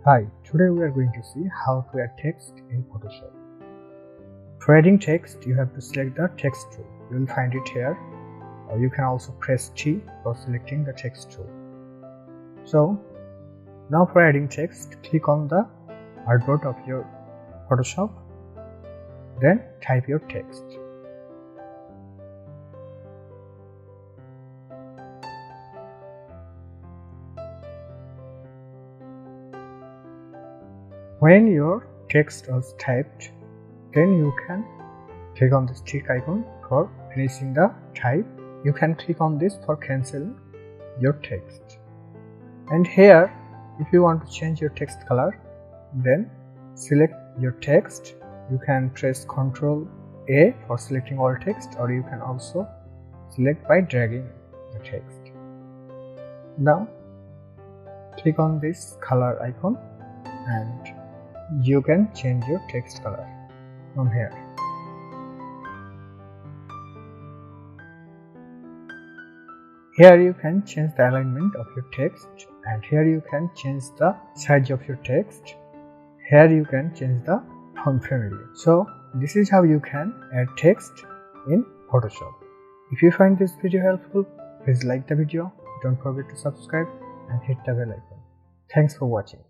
Hi, today we are going to see how to add text in Photoshop. For adding text, you have to select the text tool. You will find it here, or you can also press T for selecting the text tool. So, now for adding text, click on the artboard of your Photoshop, then type your text. When your text was typed, then you can click on this tick icon for finishing the type. You can click on this for canceling your text. And here, if you want to change your text color, then select your text. You can press Ctrl A for selecting all text, or you can also select by dragging the text. Now, click on this color icon and you can change your text color from here. Here you can change the alignment of your text, and here you can change the size of your text. Here you can change the font family. So this is how you can add text in Photoshop. If you find this video helpful, please like the video, don't forget to subscribe and hit the bell icon. Thanks for watching.